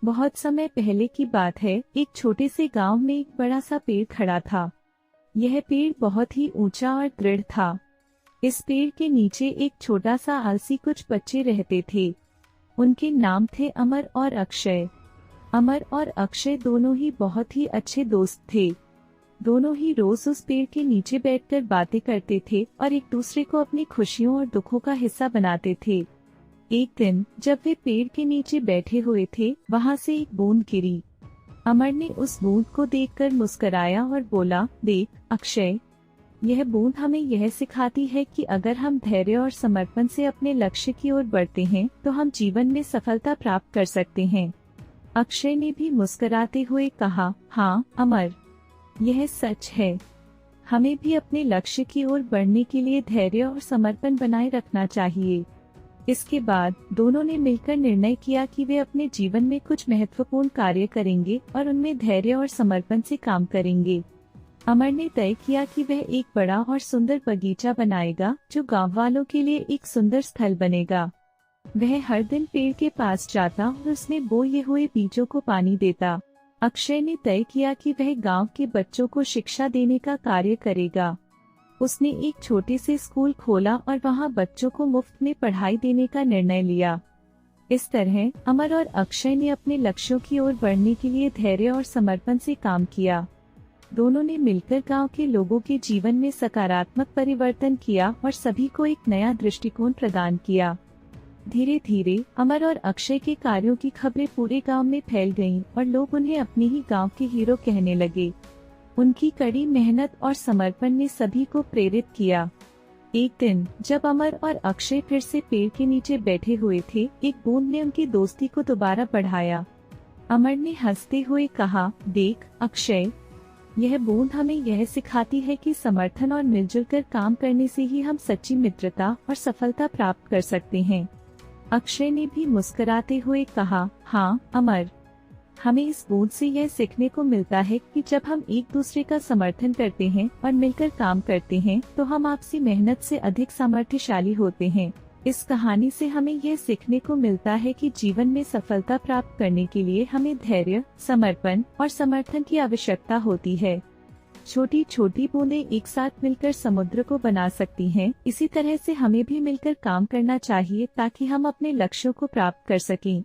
बहुत समय पहले की बात है। एक छोटे से गांव में एक बड़ा सा पेड़ खड़ा था। यह पेड़ बहुत ही ऊंचा और दृढ़ था। इस पेड़ के नीचे एक छोटा सा आलसी कुछ बच्चे रहते थे। उनके नाम थे अमर और अक्षय। अमर और अक्षय दोनों ही बहुत ही अच्छे दोस्त थे। दोनों ही रोज उस पेड़ के नीचे बैठकर बातें करते थे और एक दूसरे को अपनी खुशियों और दुखों का हिस्सा बनाते थे। एक दिन जब वे पेड़ के नीचे बैठे हुए थे, वहाँ से एक बूंद गिरी। अमर ने उस बूंद को देखकर मुस्कराया और बोला, देख अक्षय, यह बूंद हमें यह सिखाती है कि अगर हम धैर्य और समर्पण से अपने लक्ष्य की ओर बढ़ते हैं तो हम जीवन में सफलता प्राप्त कर सकते हैं। अक्षय ने भी मुस्कराते हुए कहा, हाँ अमर, यह सच है। हमें भी अपने लक्ष्य की ओर बढ़ने के लिए धैर्य और समर्पण बनाए रखना चाहिए। इसके बाद दोनों ने मिलकर निर्णय किया कि वे अपने जीवन में कुछ महत्वपूर्ण कार्य करेंगे और उनमें धैर्य और समर्पण से काम करेंगे। अमर ने तय किया कि वह एक बड़ा और सुंदर बगीचा बनाएगा जो गांव वालों के लिए एक सुंदर स्थल बनेगा। वह हर दिन पेड़ के पास जाता और उसमें बोए हुए बीजों को पानी देता। अक्षय ने तय किया कि वह गांव के बच्चों को शिक्षा देने का कार्य करेगा। उसने एक छोटे से स्कूल खोला और वहां बच्चों को मुफ्त में पढ़ाई देने का निर्णय लिया। इस तरह अमर और अक्षय ने अपने लक्ष्यों की ओर बढ़ने के लिए धैर्य और समर्पण से काम किया। दोनों ने मिलकर गांव के लोगों के जीवन में सकारात्मक परिवर्तन किया और सभी को एक नया दृष्टिकोण प्रदान किया। धीरे धीरे अमर और अक्षय के कार्यों की खबरें पूरे गांव में फैल गईं और लोग उन्हें अपने ही गांव के हीरो कहने लगे। उनकी कड़ी मेहनत और समर्पण ने सभी को प्रेरित किया। एक दिन जब अमर और अक्षय फिर से पेड़ के नीचे बैठे हुए थे, एक बूंद ने उनकी दोस्ती को दोबारा बढ़ाया। अमर ने हंसते हुए कहा, देख अक्षय, यह बूंद हमें यह सिखाती है कि समर्थन और मिलजुल कर काम करने से ही हम सच्ची मित्रता और सफलता प्राप्त कर सकते हैं। अक्षय ने भी मुस्कुराते हुए कहा, हाँ अमर, हमें इस बूंद से यह सीखने को मिलता है कि जब हम एक दूसरे का समर्थन करते हैं और मिलकर काम करते हैं तो हम आपसी मेहनत से अधिक सामर्थ्यशाली होते हैं। इस कहानी से हमें यह सीखने को मिलता है कि जीवन में सफलता प्राप्त करने के लिए हमें धैर्य, समर्पण और समर्थन की आवश्यकता होती है। छोटी छोटी बूंदें एक साथ मिलकर समुद्र को बना सकती हैं। इसी तरह से हमें भी मिलकर काम करना चाहिए ताकि हम अपने लक्ष्यों को प्राप्त कर सकें।